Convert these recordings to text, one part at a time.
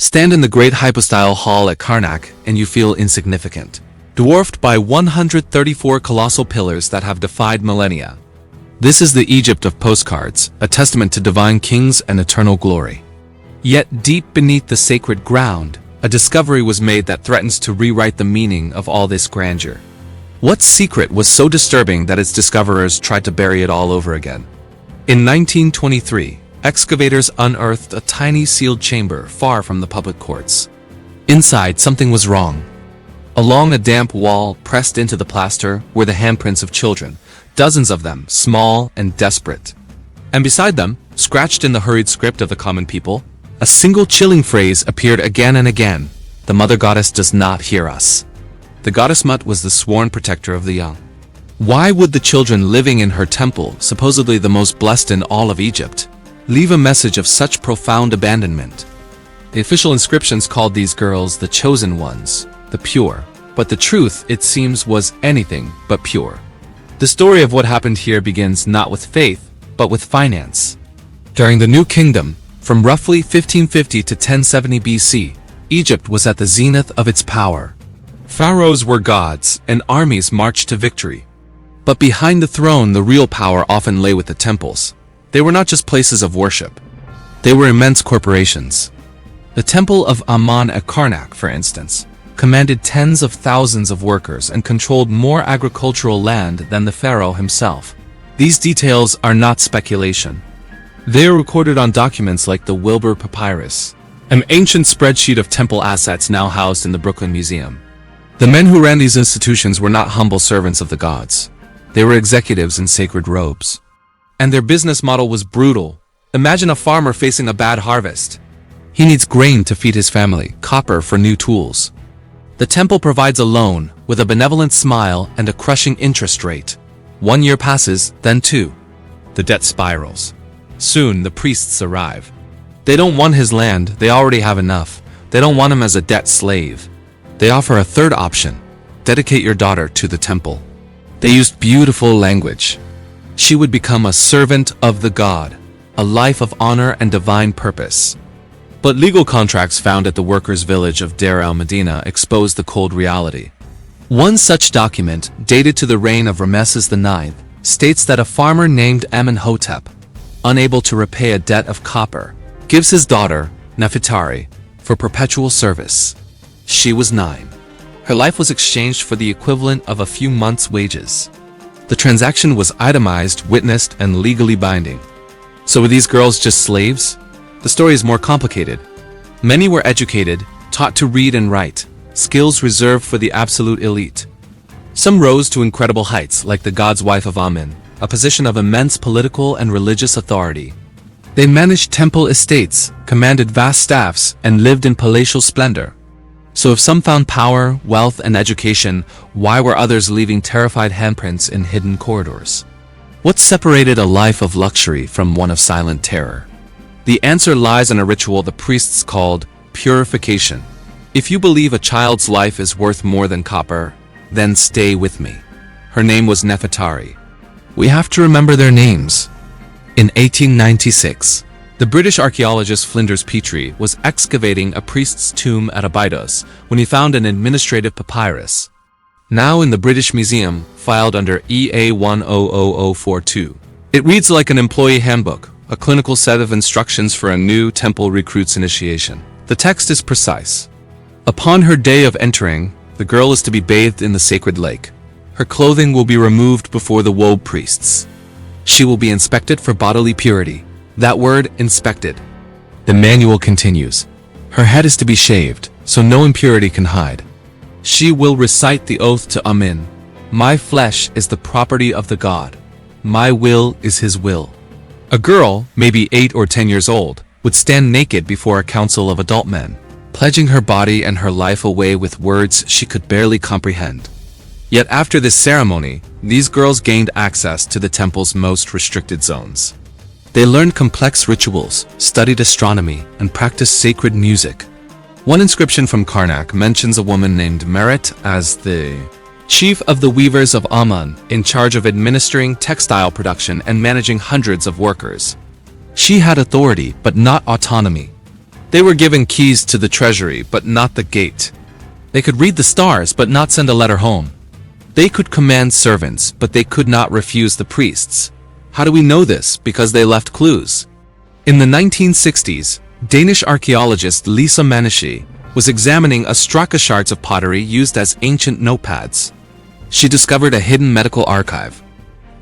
Stand in the great hypostyle hall at Karnak and you feel insignificant, dwarfed by 134 colossal pillars that have defied millennia. This is the Egypt of postcards, a testament to divine kings and eternal glory. Yet deep beneath the sacred ground, a discovery was made that threatens to rewrite the meaning of all this grandeur. What secret was so disturbing that its discoverers tried to bury it all over again? In 1923, excavators unearthed a tiny sealed chamber far from the public courts. Inside, something was wrong. Along a damp wall, pressed into the plaster, were the handprints of children, dozens of them, small and desperate. And beside them, scratched in the hurried script of the common people, a single chilling phrase appeared again and again: "The Mother Goddess does not hear us." The goddess Mut was the sworn protector of the young. Why would the children living in her temple, supposedly the most blessed in all of Egypt, leave a message of such profound abandonment? The official inscriptions called these girls the chosen ones, the pure, but the truth, it seems, was anything but pure. The story of what happened here begins not with faith, but with finance. During the New Kingdom, from roughly 1550 to 1070 BC, Egypt was at the zenith of its power. Pharaohs were gods, and armies marched to victory. But behind the throne, the real power often lay with the temples. They were not just places of worship. They were immense corporations. The Temple of Ammon at Karnak, for instance, commanded tens of thousands of workers and controlled more agricultural land than the pharaoh himself. These details are not speculation. They are recorded on documents like the Wilbur Papyrus, an ancient spreadsheet of temple assets now housed in the Brooklyn Museum. The men who ran these institutions were not humble servants of the gods. They were executives in sacred robes. And their business model was brutal. Imagine a farmer facing a bad harvest. He needs grain to feed his family, copper for new tools. The temple provides a loan, with a benevolent smile and a crushing interest rate. 1 year passes, then 2. The debt spirals. Soon, the priests arrive. They don't want his land, they already have enough. They don't want him as a debt slave. They offer a third option: dedicate your daughter to the temple. They used beautiful language. She would become a servant of the god, a life of honor and divine purpose. But legal contracts found at the workers' village of Deir el-Medina exposed the cold reality. One such document, dated to the reign of Ramesses IX, states that a farmer named Amenhotep, unable to repay a debt of copper, gives his daughter, Nefertari, for perpetual service. She was 9. Her life was exchanged for the equivalent of a few months' wages. The transaction was itemized, witnessed, and legally binding. So were these girls just slaves? The story is more complicated. Many were educated, taught to read and write, skills reserved for the absolute elite. Some rose to incredible heights, like the god's wife of Amun, a position of immense political and religious authority. They managed temple estates, commanded vast staffs, and lived in palatial splendor. So if some found power, wealth, and education, why were others leaving terrified handprints in hidden corridors? What separated a life of luxury from one of silent terror? The answer lies in a ritual the priests called purification. If you believe a child's life is worth more than copper, then stay with me. Her name was Nefertari. We have to remember their names. In 1896, the British archaeologist Flinders Petrie was excavating a priest's tomb at Abydos when he found an administrative papyrus, now in the British Museum, filed under EA 100042. It reads like an employee handbook, a clinical set of instructions for a new temple recruit's initiation. The text is precise. Upon her day of entering, the girl is to be bathed in the sacred lake. Her clothing will be removed before the woe priests. She will be inspected for bodily purity. That word, inspected. The manual continues. Her head is to be shaved, so no impurity can hide. She will recite the oath to Amun. My flesh is the property of the god. My will is his will. A girl, maybe 8 or 10 years old, would stand naked before a council of adult men, pledging her body and her life away with words she could barely comprehend. Yet after this ceremony, these girls gained access to the temple's most restricted zones. They learned complex rituals, studied astronomy, and practiced sacred music. One inscription from Karnak mentions a woman named Margaret as the chief of the weavers of Ammon, in charge of administering textile production and managing hundreds of workers. She had authority, but not autonomy. They were given keys to the treasury, but not the gate. They could read the stars, but not send a letter home. They could command servants, but they could not refuse the priests. How do we know this? Because they left clues. In the 1960s, Danish archaeologist Lise Manniche was examining ostraka shards of pottery used as ancient notepads. She discovered a hidden medical archive.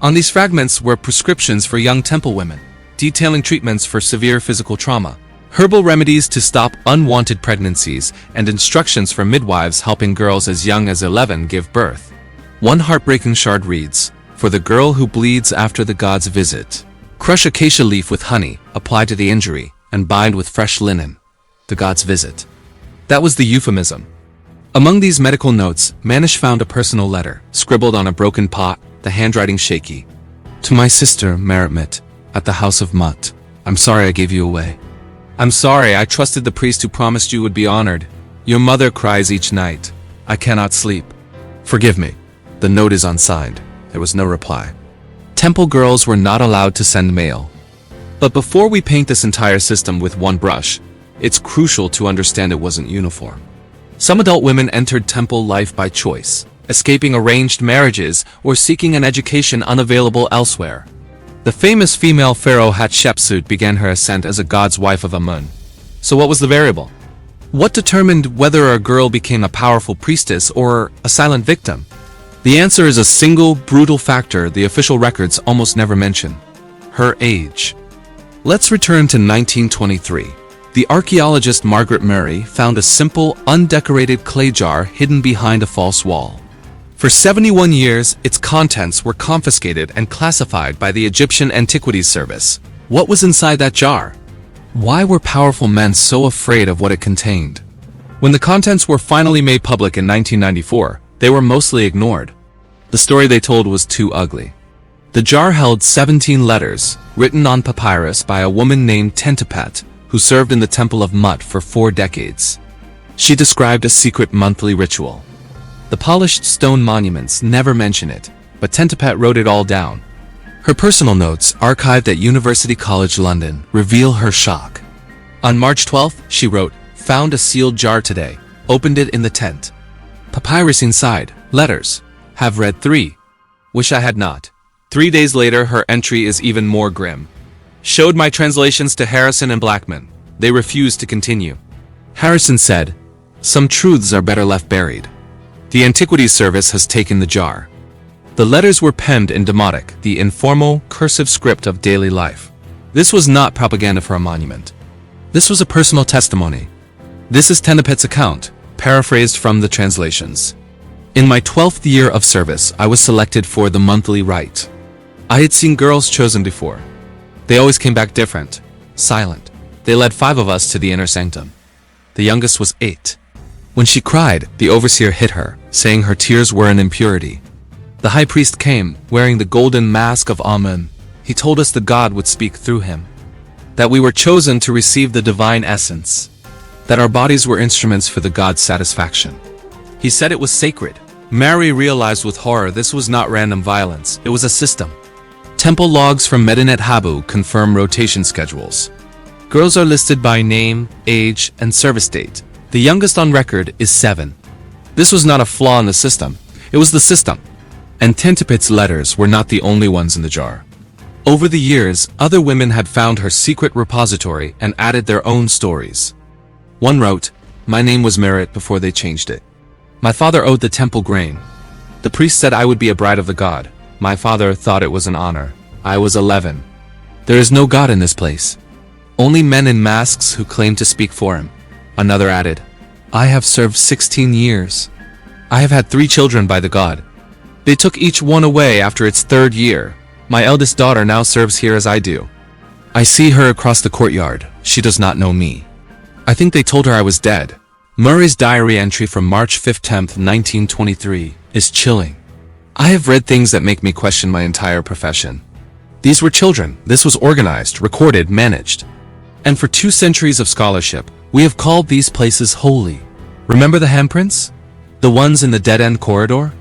On these fragments were prescriptions for young temple women, detailing treatments for severe physical trauma, herbal remedies to stop unwanted pregnancies, and instructions for midwives helping girls as young as 11 give birth. One heartbreaking shard reads, "For the girl who bleeds after the god's visit, crush acacia leaf with honey, apply to the injury, and bind with fresh linen. The god's visit." That was the euphemism. Among these medical notes, Manniche found a personal letter, scribbled on a broken pot, the handwriting shaky. "To my sister, Margaret, at the house of Mut. I'm sorry I gave you away. I'm sorry I trusted the priest who promised you would be honored. Your mother cries each night. I cannot sleep. Forgive me." The note is unsigned. There was no reply. Temple girls were not allowed to send mail. But before we paint this entire system with one brush, it's crucial to understand it wasn't uniform. Some adult women entered temple life by choice, escaping arranged marriages or seeking an education unavailable elsewhere. The famous female pharaoh Hatshepsut began her ascent as a god's wife of Amun. So what was the variable? What determined whether a girl became a powerful priestess or a silent victim? The answer is a single, brutal factor the official records almost never mention: her age. Let's return to 1923. The archaeologist Margaret found a simple, undecorated clay jar hidden behind a false wall. For 71 years, its contents were confiscated and classified by the Egyptian Antiquities Service. What was inside that jar? Why were powerful men so afraid of what it contained? When the contents were finally made public in 1994, they were mostly ignored. The story they told was too ugly. The jar held 17 letters, written on papyrus by a woman named Tentipet, who served in the Temple of Mut for 4 decades. She described a secret monthly ritual. The polished stone monuments never mention it, but Tentipet wrote it all down. Her personal notes, archived at University College London, reveal her shock. On March 12th, she wrote, "Found a sealed jar today. Opened it in the tent. Papyrus inside. Letters. Have read 3. Wish I had not." 3 days later, her entry is even more grim. "Showed my translations to Harrison and Blackman. They refused to continue." Harrison said, "Some truths are better left buried." The Antiquities Service has taken the jar. The letters were penned in Demotic, the informal, cursive script of daily life. This was not propaganda for a monument. This was a personal testimony. This is Tentipet's account, paraphrased from the translations. "In my 12th year of service, I was selected for the monthly rite. I had seen girls chosen before. They always came back different, silent. They led 5 of us to the inner sanctum. The youngest was 8. When she cried, the overseer hit her, saying her tears were an impurity. The high priest came, wearing the golden mask of Amun. He told us the God would speak through him, that we were chosen to receive the divine essence, that our bodies were instruments for the God's satisfaction. He said it was sacred." Mary realized with horror this was not random violence, it was a system. Temple logs from Medinet Habu confirm rotation schedules. Girls are listed by name, age, and service date. The youngest on record is 7. This was not a flaw in the system, it was the system. And Tentipet's letters were not the only ones in the jar. Over the years, other women had found her secret repository and added their own stories. One wrote, "My name was Margaret before they changed it. My father owed the temple grain. The priest said I would be a bride of the god. My father thought it was an honor. I was 11. There is no god in this place. Only men in masks who claim to speak for him." Another added, "I have served 16 years. I have had 3 children by the god. They took each one away after its 3rd year. My eldest daughter now serves here as I do. I see her across the courtyard. She does not know me. I think they told her I was dead." Murray's diary entry from March 5, 1923 is chilling. "I have read things that make me question my entire profession. These were children. This was organized, recorded, managed. And for 2 centuries of scholarship, we have called these places holy. Remember the handprints? The ones in the dead-end corridor?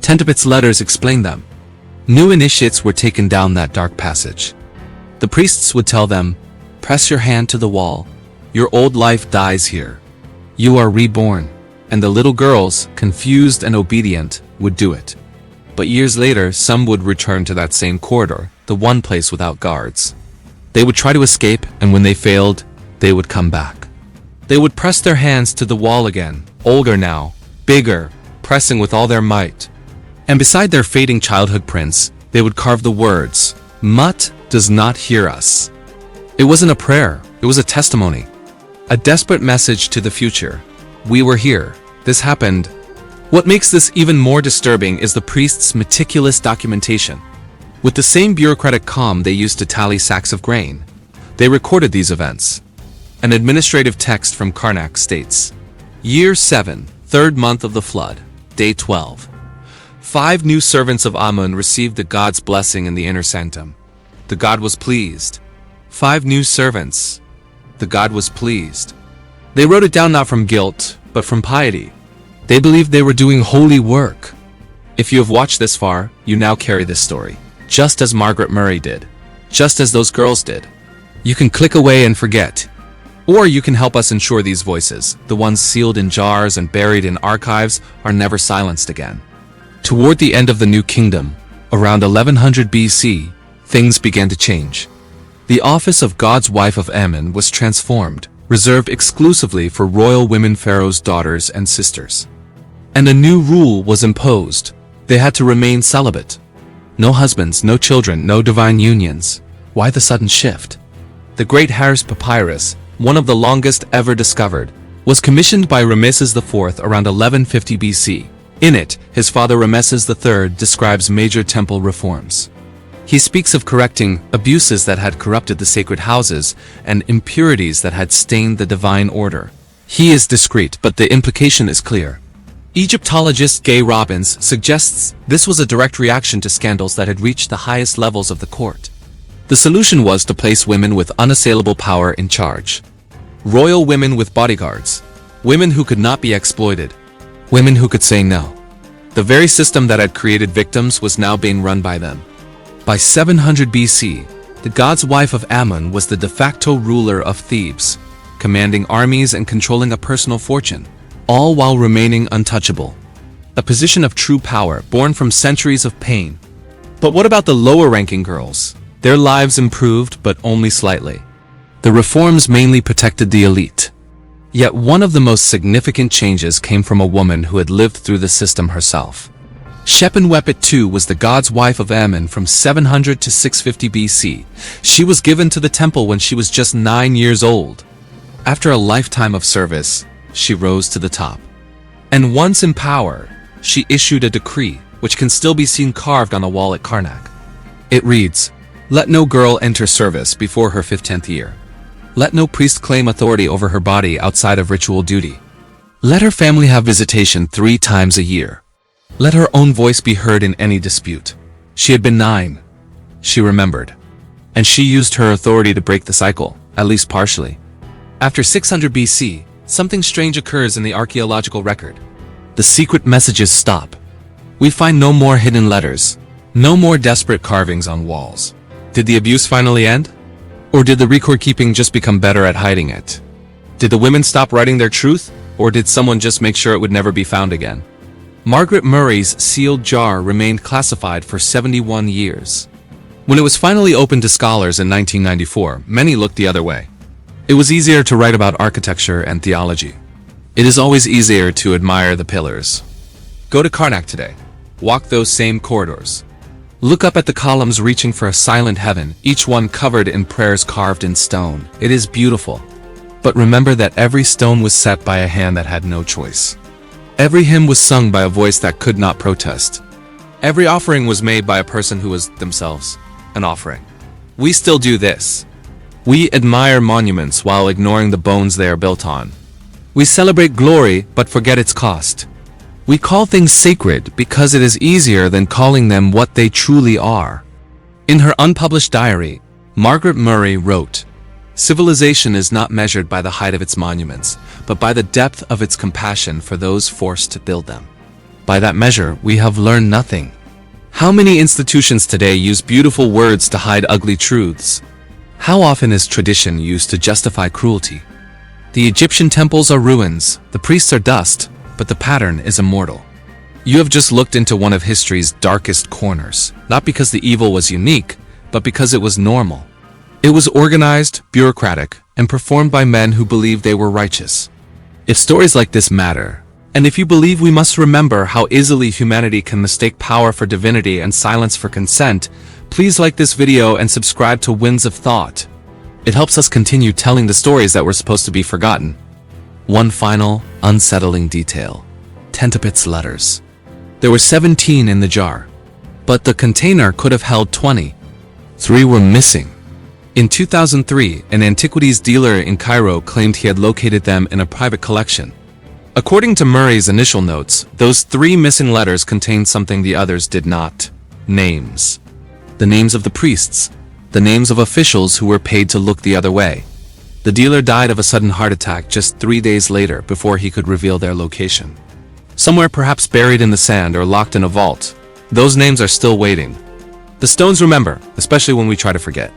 Tentipet's letters explain them. New initiates were taken down that dark passage. The priests would tell them, 'Press your hand to the wall. Your old life dies here. You are reborn. And the little girls, confused and obedient, would do it. But years later, some would return to that same corridor, the one place without guards. They would try to escape, and when they failed, they would come back. They would press their hands to the wall again, older now, bigger, pressing with all their might. And beside their fading childhood prints, they would carve the words, "Mut does not hear us." It wasn't a prayer, it was a testimony. A desperate message to the future. We were here. This happened. What makes this even more disturbing is the priests' meticulous documentation. With the same bureaucratic calm they used to tally sacks of grain, they recorded these events. An administrative text from Karnak states, Year 7, 3rd month of the flood, day 12. 5 new servants of Amun received the god's blessing in the inner sanctum. The god was pleased. 5 new servants. The god was pleased. They wrote it down not from guilt, but from piety. They believed they were doing holy work. If you have watched this far, you now carry this story, just as Margaret Murray did, just as those girls did. You can click away and forget. Or you can help us ensure these voices, the ones sealed in jars and buried in archives, are never silenced again. Toward the end of the New Kingdom, around 1100 BC, things began to change. The office of God's wife of Amun was transformed, reserved exclusively for royal women pharaoh's daughters and sisters. And a new rule was imposed. They had to remain celibate. No husbands, no children, no divine unions. Why the sudden shift? The Great Harris Papyrus, one of the longest ever discovered, was commissioned by Ramesses IV around 1150 BC. In it, his father Ramesses III describes major temple reforms. He speaks of correcting abuses that had corrupted the sacred houses and impurities that had stained the divine order. He is discreet, but the implication is clear. Egyptologist Gay Robbins suggests this was a direct reaction to scandals that had reached the highest levels of the court. The solution was to place women with unassailable power in charge. Royal women with bodyguards. Women who could not be exploited. Women who could say no. The very system that had created victims was now being run by them. By 700 BC, the god's wife of Amun was the de facto ruler of Thebes, commanding armies and controlling a personal fortune, all while remaining untouchable. A position of true power born from centuries of pain. But what about the lower-ranking girls? Their lives improved, but only slightly. The reforms mainly protected the elite. Yet one of the most significant changes came from a woman who had lived through the system herself. Shepenwepet II was the god's wife of Amun from 700 to 650 BC. She was given to the temple when she was just 9 years old. After a lifetime of service, she rose to the top. And once in power, she issued a decree, which can still be seen carved on a wall at Karnak. It reads, "Let no girl enter service before her 15th year. Let no priest claim authority over her body outside of ritual duty. Let her family have visitation 3 times a year. Let her own voice be heard in any dispute." She had been 9. She remembered. And she used her authority to break the cycle, at least partially. After 600 BC, something strange occurs in the archaeological record. The secret messages stop. We find no more hidden letters, no more desperate carvings on walls. Did the abuse finally end? Or did the record keeping just become better at hiding it? Did the women stop writing their truth, or did someone just make sure it would never be found again? Margaret Murray's sealed jar remained classified for 71 years. When it was finally opened to scholars in 1994, many looked the other way. It was easier to write about architecture and theology. It is always easier to admire the pillars. Go to Karnak today. Walk those same corridors. Look up at the columns reaching for a silent heaven, each one covered in prayers carved in stone. It is beautiful. But remember that every stone was set by a hand that had no choice. Every hymn was sung by a voice that could not protest. Every offering was made by a person who was themselves an offering. We still do this. We admire monuments while ignoring the bones they are built on. We celebrate glory but forget its cost. We call things sacred because it is easier than calling them what they truly are. In her unpublished diary, Margaret Murray wrote, "Civilization is not measured by the height of its monuments, but by the depth of its compassion for those forced to build them. By that measure, we have learned nothing." How many institutions today use beautiful words to hide ugly truths? How often is tradition used to justify cruelty? The Egyptian temples are ruins, the priests are dust, but the pattern is immortal. You have just looked into one of history's darkest corners, not because the evil was unique, but because it was normal. It was organized, bureaucratic, and performed by men who believed they were righteous. If stories like this matter, and if you believe we must remember how easily humanity can mistake power for divinity and silence for consent, please like this video and subscribe to Winds of Thought. It helps us continue telling the stories that were supposed to be forgotten. One final, unsettling detail. Tentopit's letters. There were 17 in the jar, but the container could have held 20. 3 were missing. In 2003, an antiquities dealer in Cairo claimed he had located them in a private collection. According to Murray's initial notes, those 3 missing letters contained something the others did not. Names. The names of the priests. The names of officials who were paid to look the other way. The dealer died of a sudden heart attack just 3 days later before he could reveal their location. Somewhere perhaps buried in the sand or locked in a vault. Those names are still waiting. The stones remember, especially when we try to forget.